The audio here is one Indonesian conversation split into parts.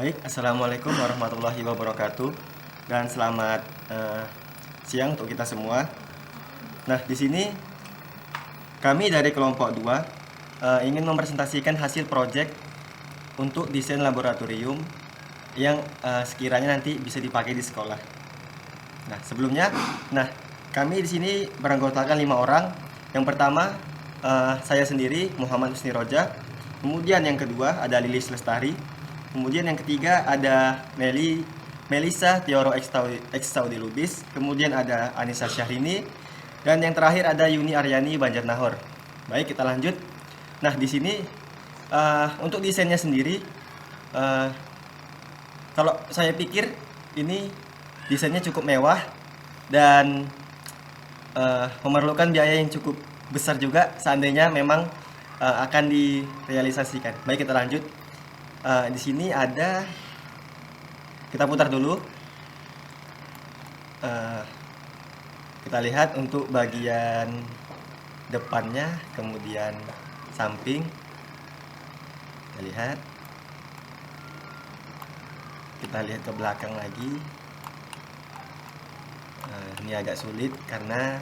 Baik, Assalamualaikum warahmatullahi wabarakatuh, dan selamat siang untuk kita semua. Nah, di sini kami dari kelompok 2 ingin mempresentasikan hasil proyek untuk desain laboratorium yang sekiranya nanti bisa dipakai di sekolah. Nah, sebelumnya, kami di sini beranggotakan 5 orang. Yang pertama, saya sendiri, Muhammad Husni Roja. Kemudian yang kedua ada Lilis Lestari. Kemudian yang ketiga ada Melisa Tioro X Saudi Lubis. Kemudian ada Anissa Syahrini. Dan yang terakhir ada Yuni Aryani Banjarnahor. Baik, kita lanjut. Nah, di sini untuk desainnya sendiri, kalau saya pikir ini desainnya cukup mewah dan memerlukan biaya yang cukup besar juga seandainya memang akan direalisasikan. Baik, kita lanjut. Di sini ada, kita putar dulu. Kita lihat untuk bagian depannya, kemudian samping. Kita lihat. Kita lihat ke belakang lagi. Ini agak sulit karena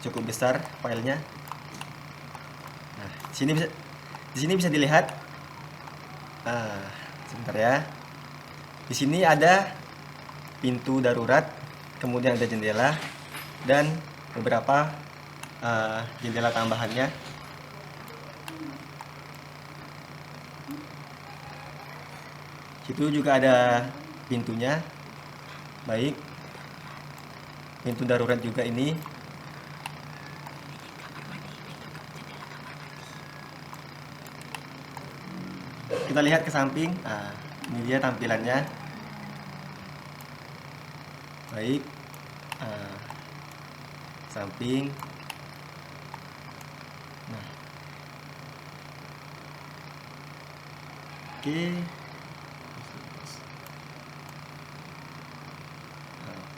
cukup besar filenya. Nah, di sini bisa dilihat. Sebentar ya. Di sini ada pintu darurat, kemudian ada jendela dan beberapa jendela tambahannya. Situ juga ada pintunya. Baik. Pintu darurat juga ini. Kita lihat ke samping. Ini dia tampilannya. Baik. Samping. Nah. Oke.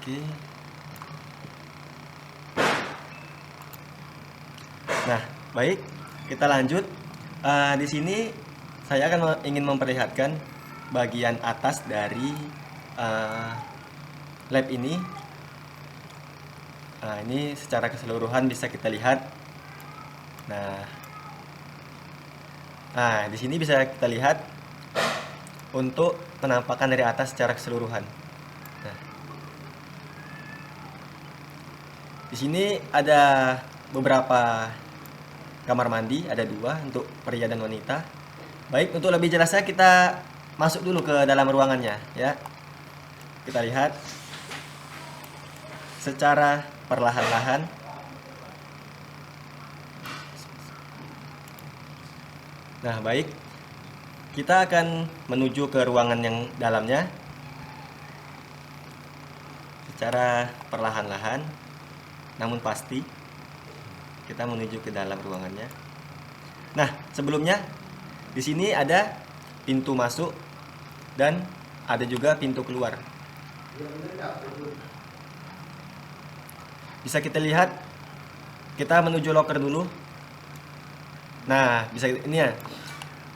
Oke. Nah, baik, kita lanjut. Di sini saya ingin memperlihatkan bagian atas dari lab ini. Ini secara keseluruhan bisa kita lihat. Nah, di sini bisa kita lihat untuk penampakan dari atas secara keseluruhan. Nah, di sini ada beberapa kamar mandi, ada 2 untuk pria dan wanita. Baik, untuk lebih jelasnya kita masuk dulu ke dalam ruangannya ya. Kita lihat secara perlahan-lahan. Nah, baik. Kita akan menuju ke ruangan yang dalamnya secara perlahan-lahan namun pasti. Kita menuju ke dalam ruangannya. Nah, sebelumnya di sini ada pintu masuk dan ada juga pintu keluar. Bisa kita lihat, kita menuju loker dulu. Nah, bisa ini ya.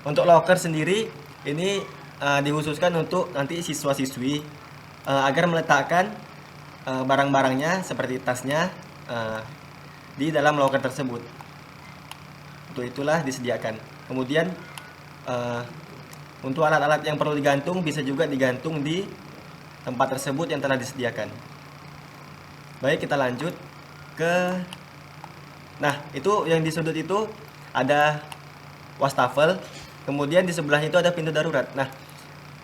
Untuk loker sendiri ini dikhususkan untuk nanti siswa-siswi agar meletakkan barang-barangnya seperti tasnya di dalam loker tersebut. Untuk itulah disediakan. Kemudian untuk alat-alat yang perlu digantung bisa juga digantung di tempat tersebut yang telah disediakan. Baik, kita lanjut ke. Nah, itu yang di sudut itu ada wastafel. Kemudian di sebelahnya itu ada pintu darurat. Nah,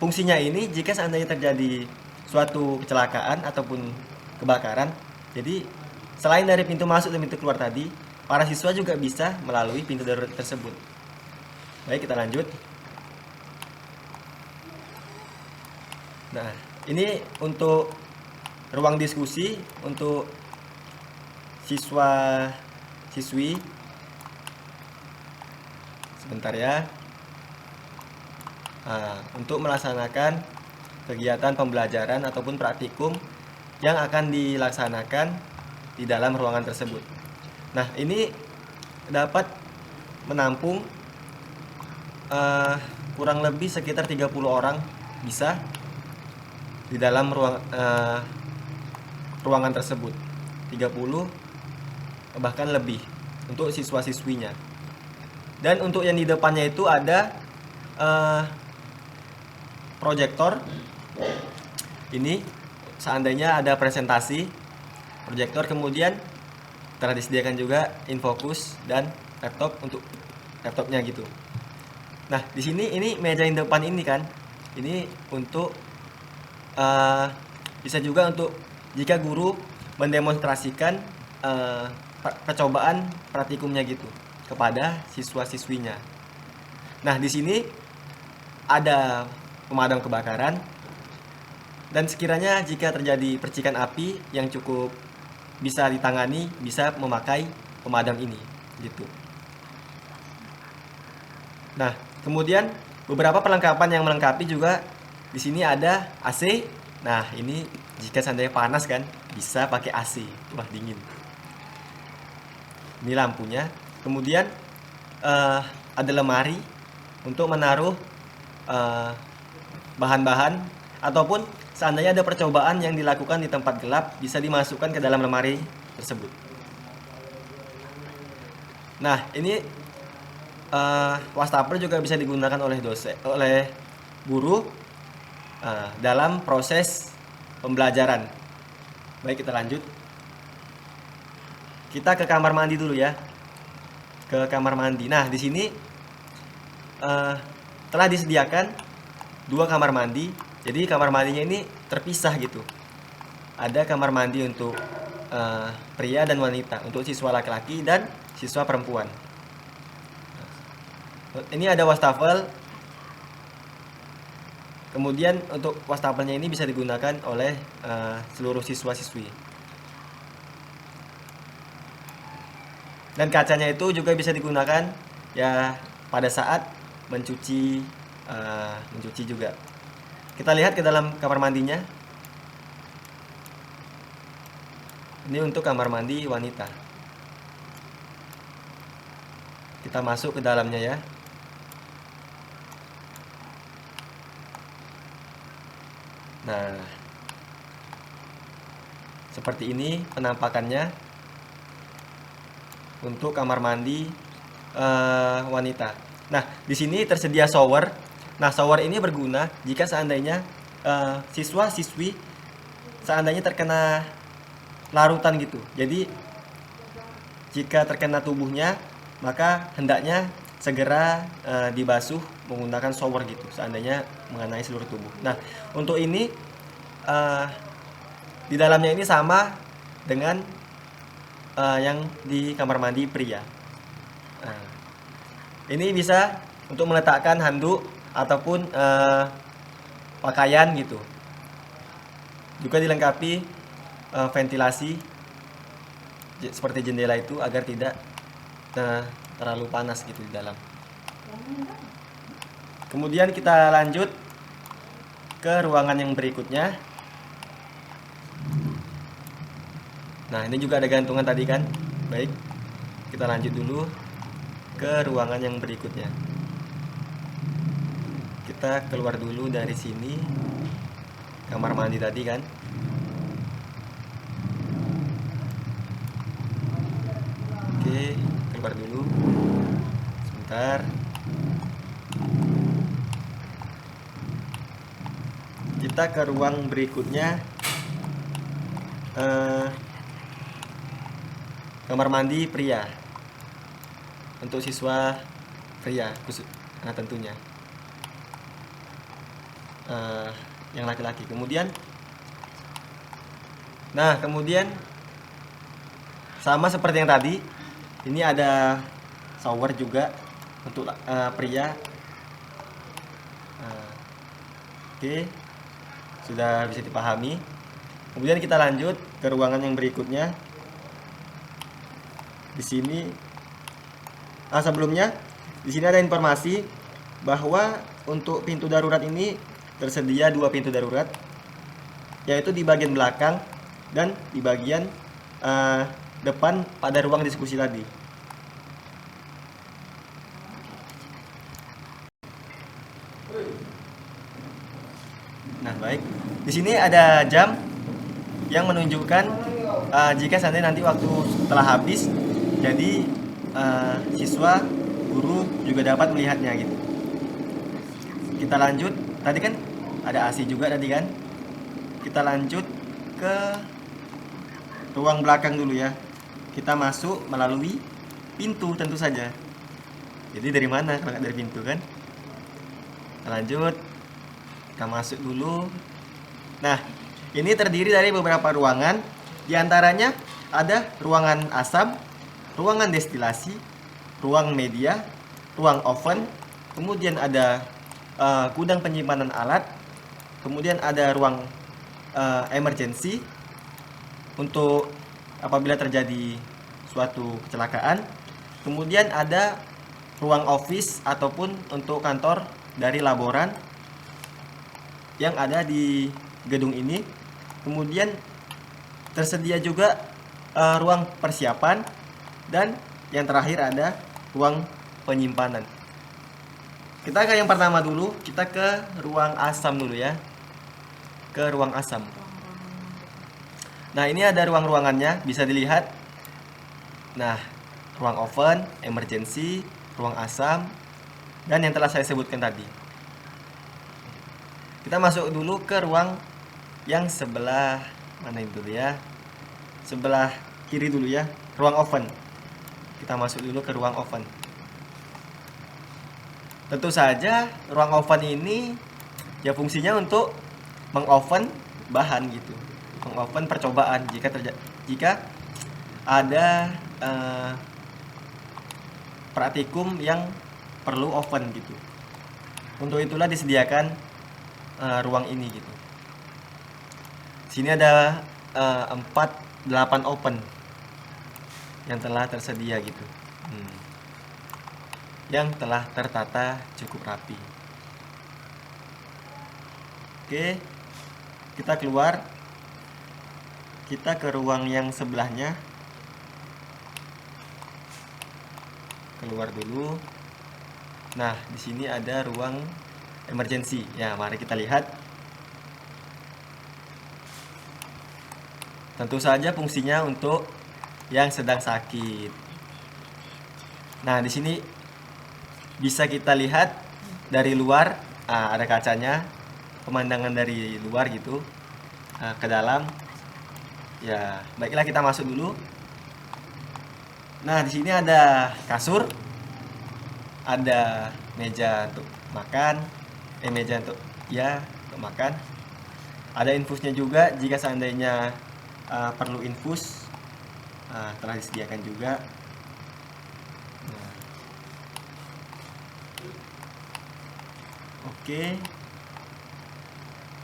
fungsinya ini jika seandainya terjadi suatu kecelakaan ataupun kebakaran, jadi selain dari pintu masuk dan pintu keluar tadi, para siswa juga bisa melalui pintu darurat tersebut. Baik, kita lanjut. Nah, ini untuk ruang diskusi untuk siswa-siswi. Sebentar ya. Untuk melaksanakan kegiatan pembelajaran ataupun praktikum yang akan dilaksanakan di dalam ruangan tersebut. Nah, ini dapat menampung kurang lebih sekitar 30 orang bisa di dalam ruangan tersebut, 30 bahkan lebih untuk siswa-siswinya. Dan untuk yang di depannya itu ada proyektor. Ini seandainya ada presentasi, proyektor, kemudian telah disediakan juga infocus dan laptop untuk laptopnya gitu. Nah, di sini ini meja yang depan ini kan, ini untuk bisa juga untuk jika guru mendemonstrasikan percobaan praktikumnya gitu kepada siswa-siswinya. Nah, di sini ada pemadam kebakaran, dan sekiranya jika terjadi percikan api yang cukup bisa ditangani, bisa memakai pemadam ini gitu. Nah, kemudian beberapa perlengkapan yang melengkapi juga di sini ada AC. Nah, ini jika seandainya panas kan bisa pakai AC. Wah, dingin. Ini lampunya. Kemudian ada lemari untuk menaruh bahan-bahan, ataupun seandainya ada percobaan yang dilakukan di tempat gelap bisa dimasukkan ke dalam lemari tersebut. Nah, ini wastafel juga bisa digunakan oleh guru dalam proses pembelajaran. Baik, kita lanjut. Kita ke kamar mandi dulu ya. Ke kamar mandi. Nah, di sini telah disediakan 2 kamar mandi. Jadi kamar mandinya ini terpisah gitu. Ada kamar mandi untuk pria dan wanita, untuk siswa laki-laki dan siswa perempuan. Ini ada wastafel. Kemudian untuk wastafelnya ini bisa digunakan oleh seluruh siswa-siswi. Dan kacanya itu juga bisa digunakan ya pada saat mencuci juga. Kita lihat ke dalam kamar mandinya. Ini untuk kamar mandi wanita. Kita masuk ke dalamnya ya. Nah, seperti ini penampakannya untuk kamar mandi wanita. Nah, di sini tersedia shower. Nah, shower ini berguna jika seandainya siswa-siswi seandainya terkena larutan gitu. Jadi jika terkena tubuhnya, maka hendaknya segera dibasuh menggunakan shower gitu, seandainya mengenai seluruh tubuh. Nah, untuk ini di dalamnya ini sama dengan yang di kamar mandi pria. Nah, ini bisa untuk meletakkan handuk ataupun pakaian gitu. Juga dilengkapi ventilasi seperti jendela itu agar tidak terlalu panas gitu di dalam. Kemudian kita lanjut ke ruangan yang berikutnya. Nah, ini juga ada gantungan tadi kan. Baik, kita lanjut dulu ke ruangan yang berikutnya. Kita keluar dulu dari sini, kamar mandi tadi kan. Oke, keluar dulu sebentar. Kita ke ruang berikutnya, kamar mandi pria untuk siswa pria khusus, tentunya yang laki-laki. Kemudian sama seperti yang tadi, ini ada shower juga untuk pria. Oke, sudah bisa dipahami. Kemudian kita lanjut ke ruangan yang berikutnya. Di sini sebelumnya di sini ada informasi bahwa untuk pintu darurat ini tersedia 2 pintu darurat, yaitu di bagian belakang dan di bagian depan pada ruang diskusi tadi. Nah, baik. Di sini ada jam yang menunjukkan jika seandainya nanti waktu telah habis, jadi siswa, guru juga dapat melihatnya gitu. Kita lanjut. Tadi kan ada AC juga tadi kan. Kita lanjut ke ruang belakang dulu ya. Kita masuk melalui pintu tentu saja. Jadi dari mana kalau nggak dari pintu kan? Kita lanjut. Kita masuk dulu. Nah, ini terdiri dari beberapa ruangan. Di antaranya ada ruangan asam, ruangan destilasi, ruang media, ruang oven, kemudian ada gudang penyimpanan alat, kemudian ada ruang emergency untuk apabila terjadi suatu kecelakaan, kemudian ada ruang office ataupun untuk kantor dari laboran yang ada di gedung ini. Kemudian tersedia juga ruang persiapan, dan yang terakhir ada ruang penyimpanan. Kita ke yang pertama dulu, kita ke ruang asam dulu ya. Ke ruang asam. Nah, ini ada ruang-ruangannya, bisa dilihat. Nah, ruang oven, emergency, ruang asam, dan yang telah saya sebutkan tadi. Kita masuk dulu ke ruang yang sebelah mana itu ya? Sebelah kiri dulu ya, ruang oven. Kita masuk dulu ke ruang oven. Tentu saja ruang oven ini ya fungsinya untuk mengoven bahan gitu, mengoven percobaan jika ada praktikum yang perlu oven gitu. Untuk itulah disediakan ruang ini gitu. Sini ada 8 oven yang telah tersedia gitu. Yang telah tertata cukup rapi. Oke, kita keluar. Kita ke ruang yang sebelahnya. Keluar dulu. Nah, di sini ada ruang emergency. Ya, mari kita lihat. Tentu saja fungsinya untuk yang sedang sakit. Nah, di sini bisa kita lihat dari luar, ada kacanya, pemandangan dari luar gitu ke dalam. Ya, baiklah kita masuk dulu. Nah, di sini ada kasur, ada meja untuk makan, meja untuk makan. Ada infusnya juga jika seandainya perlu infus, telah disediakan juga. Oke,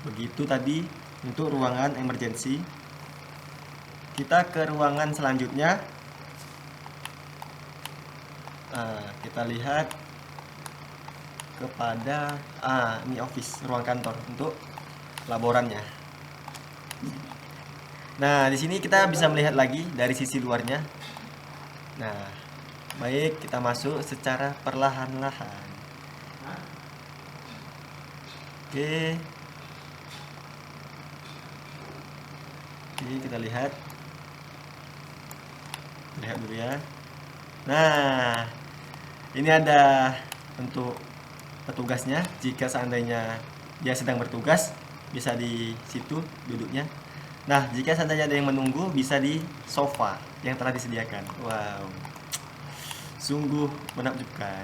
begitu tadi untuk ruangan emergency. Kita ke ruangan selanjutnya. Kita lihat kepada ini office, ruang kantor untuk laborannya. Nah, di sini kita bisa melihat lagi dari sisi luarnya. Nah, baik, kita masuk secara perlahan-lahan. Oke, kita lihat dulu ya. Nah, ini ada untuk petugasnya. Jika seandainya dia sedang bertugas, bisa di situ duduknya. Nah, jika seandainya ada yang menunggu, bisa di sofa yang telah disediakan. Wow, sungguh menakjubkan.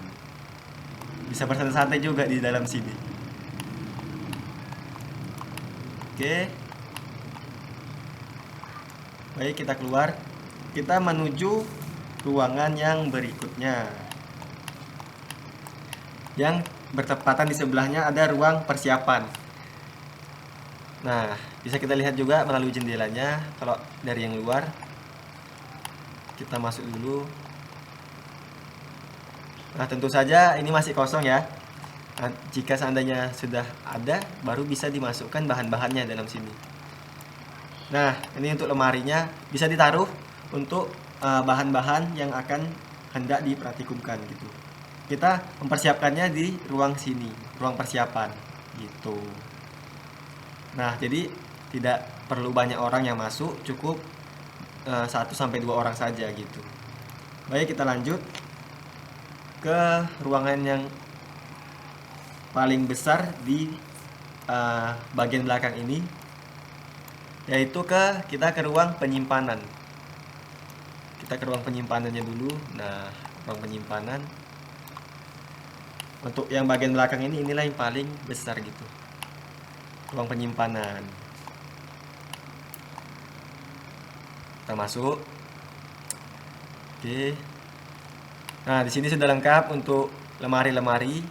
Bisa bersantai-santai juga di dalam sini. Oke, baik, kita keluar. Kita menuju ruangan yang berikutnya, yang bertepatan di sebelahnya ada ruang persiapan. Nah, bisa kita lihat juga melalui jendelanya. Kalau dari yang luar, kita masuk dulu. Nah, tentu saja ini masih kosong ya. Nah, jika seandainya sudah ada, baru bisa dimasukkan bahan-bahannya dalam sini. Nah, ini untuk lemarinya, bisa ditaruh untuk bahan-bahan yang akan hendak dipraktikumkan gitu. Kita mempersiapkannya di ruang sini, ruang persiapan gitu. Nah, jadi tidak perlu banyak orang yang masuk, cukup 1-2 orang saja gitu. Baik, kita lanjut ke ruangan yang paling besar di bagian belakang ini, yaitu kita ke ruang penyimpanan. Kita ke ruang penyimpanannya dulu. Nah, ruang penyimpanan untuk yang bagian belakang ini, inilah yang paling besar gitu, ruang penyimpanan. Kita masuk. Oke. Nah, di sini sudah lengkap untuk lemari-lemari.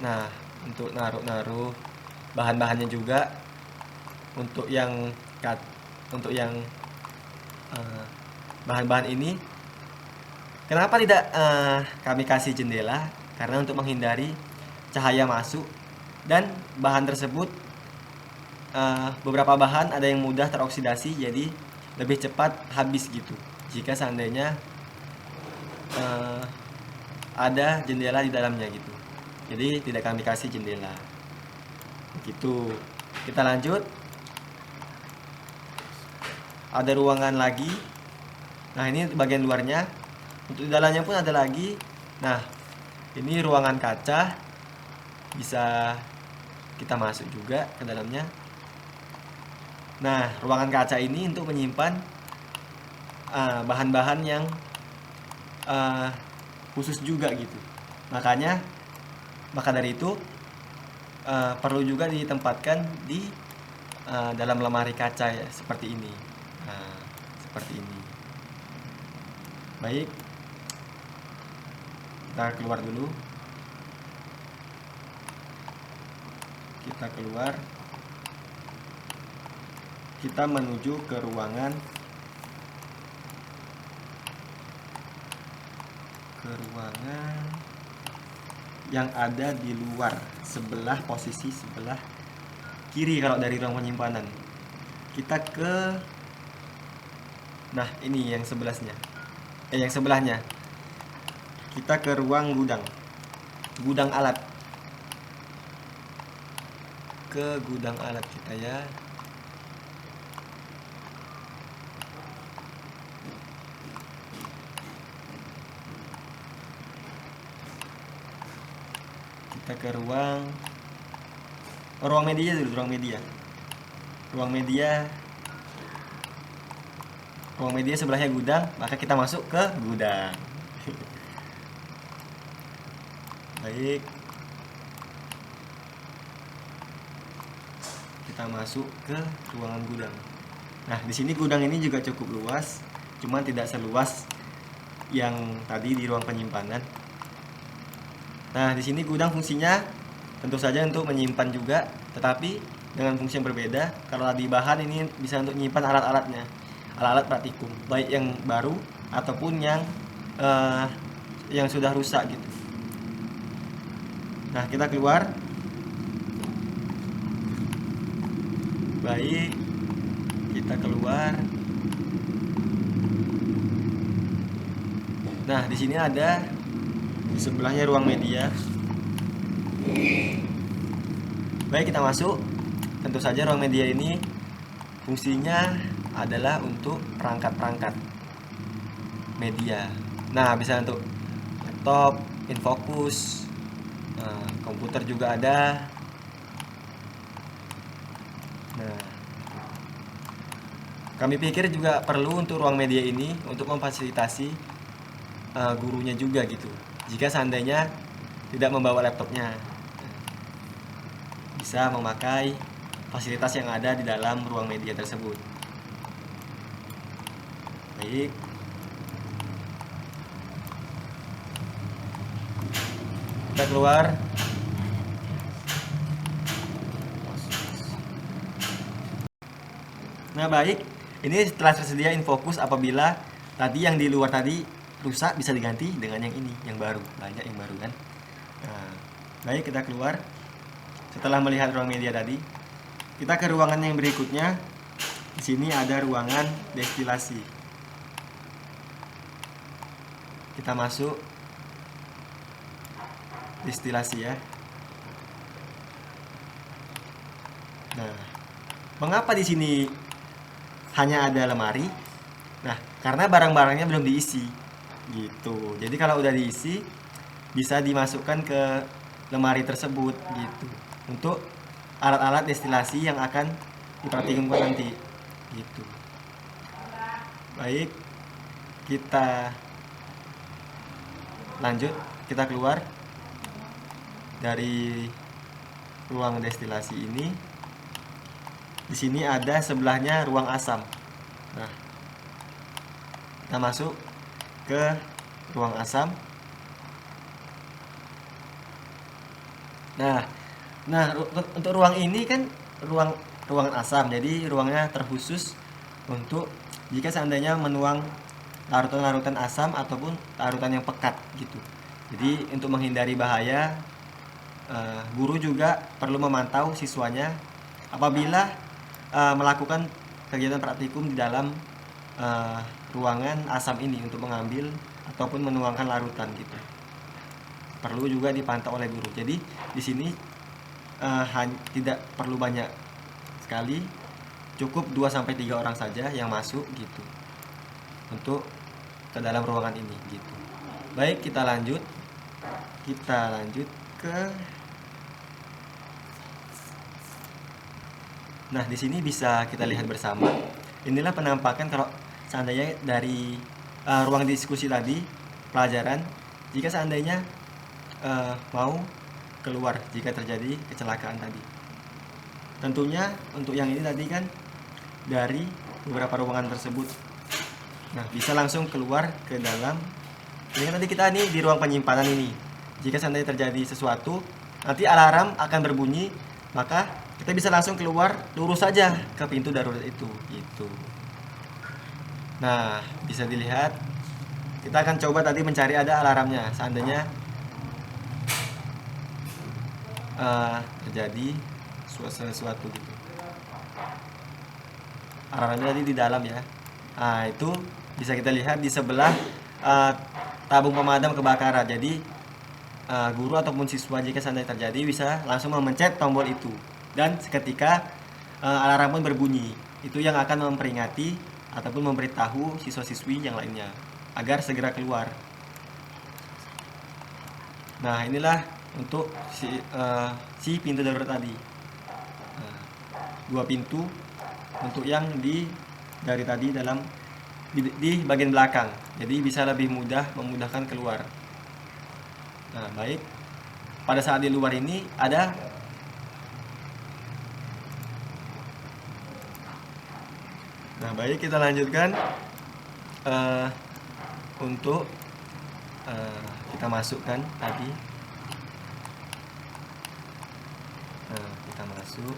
Nah, untuk naruh-naruh bahan-bahannya juga. Untuk yang bahan-bahan ini, kenapa tidak kami kasih jendela? Karena untuk menghindari cahaya masuk, dan bahan tersebut beberapa bahan ada yang mudah teroksidasi, jadi lebih cepat habis gitu jika seandainya ada jendela di dalamnya gitu. Jadi tidak kami kasih jendela gitu. Kita lanjut. Ada ruangan lagi. Nah, ini bagian luarnya. Untuk di dalamnya pun ada lagi. Nah, ini ruangan kaca, bisa kita masuk juga ke dalamnya. Nah, ruangan kaca ini untuk menyimpan bahan-bahan yang khusus juga gitu. Maka dari itu perlu juga ditempatkan di dalam lemari kaca ya, seperti ini. Nah, seperti ini. Baik, kita keluar dulu. Kita keluar. Kita menuju ke ruangan yang ada di luar, posisi sebelah kiri kalau dari ruang penyimpanan. Kita ke, nah ini yang sebelahnya. Kita ke ruang gudang alat. Ke gudang alat kita ya. Kita ke ruang media dulu, ruang media sebelahnya gudang, maka kita masuk ke gudang. Baik, kita masuk ke ruangan gudang. Nah, di sini gudang ini juga cukup luas, cuman tidak seluas yang tadi di ruang penyimpanan. Nah, di sini gudang fungsinya tentu saja untuk menyimpan juga, tetapi dengan fungsi yang berbeda. Kalau di bahan ini bisa untuk menyimpan alat-alatnya, alat-alat praktikum, baik yang baru ataupun yang sudah rusak gitu. Nah, kita keluar. Baik, kita keluar. Nah, di sini ada di sebelahnya ruang media. Baik, kita masuk. Tentu saja ruang media ini fungsinya adalah untuk perangkat-perangkat media. Nah, bisa untuk laptop, infocus, komputer juga ada. Nah, kami pikir juga perlu untuk ruang media ini untuk memfasilitasi gurunya juga gitu. Jika seandainya tidak membawa laptopnya, bisa memakai fasilitas yang ada di dalam ruang media tersebut. Baik, kita keluar. Nah, baik, ini setelah tersedia infocus, apabila tadi yang di luar tadi rusak bisa diganti dengan yang ini, yang baru. Banyak yang baru kan. Nah, baik, kita keluar. Setelah melihat ruang media tadi, kita ke ruangan yang berikutnya. Di sini ada ruangan destilasi. Kita masuk destilasi ya. Nah, Mengapa di sini hanya ada lemari? Nah, karena barang-barangnya belum diisi gitu. Jadi kalau udah diisi bisa dimasukkan ke lemari tersebut gitu. Untuk alat-alat destilasi yang akan dipertimbangkan nanti gitu. Baik, kita lanjut, kita keluar dari ruang destilasi ini. Di sini ada sebelahnya ruang asam. Nah, kita masuk ke ruang asam. Nah, untuk ruang ini kan ruangan asam. Jadi ruangnya terkhusus untuk jika seandainya menuang larutan-larutan asam ataupun larutan yang pekat gitu. Jadi untuk menghindari bahaya, guru juga perlu memantau siswanya apabila melakukan kegiatan praktikum di dalam ruangan asam ini untuk mengambil ataupun menuangkan larutan gitu. Perlu juga dipantau oleh guru. Jadi di sini tidak perlu banyak sekali, cukup 2-3 orang saja yang masuk gitu untuk ke dalam ruangan ini gitu. Baik, kita lanjut ke. Nah, di sini bisa kita lihat bersama. Inilah penampakan kalau seandainya dari ruang diskusi tadi, pelajaran, jika seandainya mau keluar jika terjadi kecelakaan tadi. Tentunya untuk yang ini tadi kan dari beberapa ruangan tersebut. Nah, bisa langsung keluar ke dalam. Ini kan tadi kita nih di ruang penyimpanan ini. Jika seandainya terjadi sesuatu, nanti alarm akan berbunyi, maka kita bisa langsung keluar lurus saja ke pintu darurat itu gitu. Nah, bisa dilihat kita akan coba tadi mencari ada alarmnya. Seandainya terjadi sesuatu gitu, alarmnya tadi di dalam ya. Nah, itu bisa kita lihat di sebelah tabung pemadam kebakaran. Jadi guru ataupun siswa jika seandainya terjadi bisa langsung memencet tombol itu dan seketika alarm pun berbunyi. Itu yang akan memperingati ataupun memberitahu siswa-siswi yang lainnya agar segera keluar. Nah, inilah untuk si pintu darurat tadi. Nah, 2 pintu untuk yang dari tadi dalam di bagian belakang. Jadi bisa lebih memudahkan keluar. Nah, baik. Pada saat di luar ini ada Nah, baik, kita lanjutkan untuk kita masukkan tadi. Nah, kita masuk.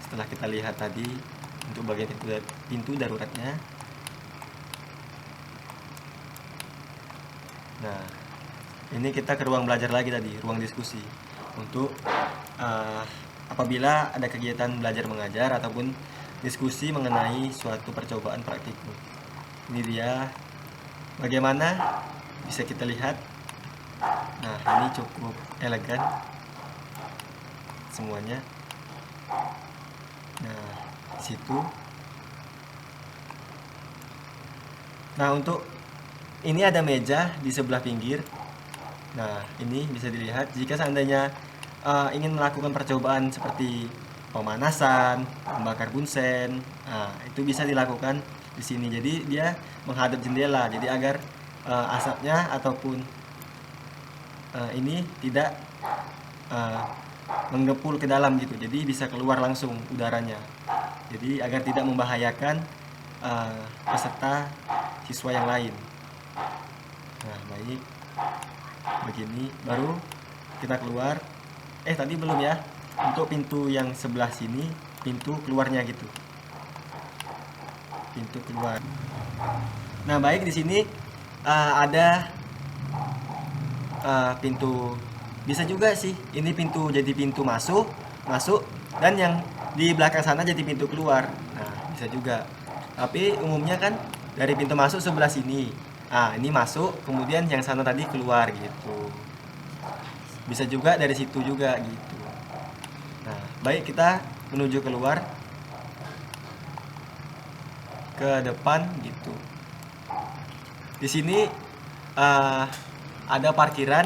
Setelah kita lihat tadi untuk bagian pintu daruratnya. Nah, ini kita ke ruang belajar lagi tadi, ruang diskusi. Untuk apabila ada kegiatan belajar mengajar ataupun diskusi mengenai suatu percobaan praktikum. Ini dia bagaimana bisa kita lihat. Nah, ini cukup elegan semuanya. Nah, di situ. Nah, untuk ini ada meja di sebelah pinggir. Nah, ini bisa dilihat jika seandainya ingin melakukan percobaan seperti pemanasan, membakar bunsen. Nah, itu bisa dilakukan di sini. Jadi dia menghadap jendela. Jadi agar asapnya ataupun ini tidak menggepul ke dalam gitu. Jadi bisa keluar langsung udaranya. Jadi agar tidak membahayakan peserta siswa yang lain. Nah, baik. Begini baru kita keluar. Tadi belum ya. Untuk pintu yang sebelah sini, pintu keluarnya gitu. Pintu keluar. Nah, baik, di sini ada pintu, bisa juga sih ini pintu jadi pintu masuk dan yang di belakang sana jadi pintu keluar. Nah, bisa juga. Tapi umumnya kan dari pintu masuk sebelah sini. Ah, ini masuk, kemudian yang sana tadi keluar gitu. Bisa juga dari situ juga gitu. Nah, baik, kita menuju keluar. ke depan gitu. Di sini ada parkiran.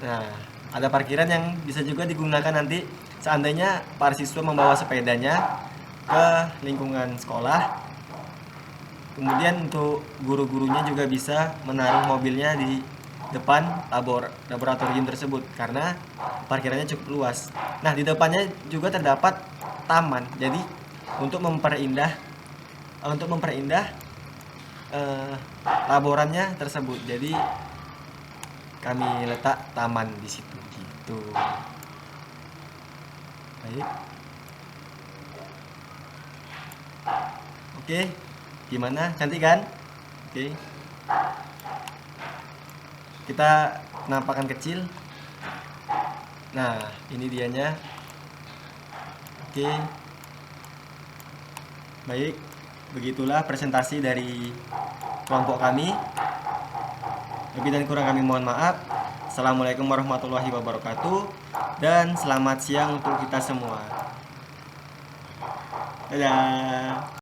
Nah, ada parkiran yang bisa juga digunakan nanti seandainya para siswa membawa sepedanya ke lingkungan sekolah. Kemudian untuk guru-gurunya juga bisa menaruh mobilnya di depan laboratorium tersebut karena parkirannya cukup luas. Nah, di depannya juga terdapat taman. Jadi untuk memperindah laborannya tersebut. Jadi kami letak taman di situ gitu. Baik. Oke. Gimana? Cantik kan? Oke. Kita penampakan kecil. Nah, ini dianya. Oke. Baik. Begitulah presentasi dari kelompok kami. Lebih dan kurang kami mohon maaf. Assalamualaikum warahmatullahi wabarakatuh. Dan selamat siang untuk kita semua. Dadah.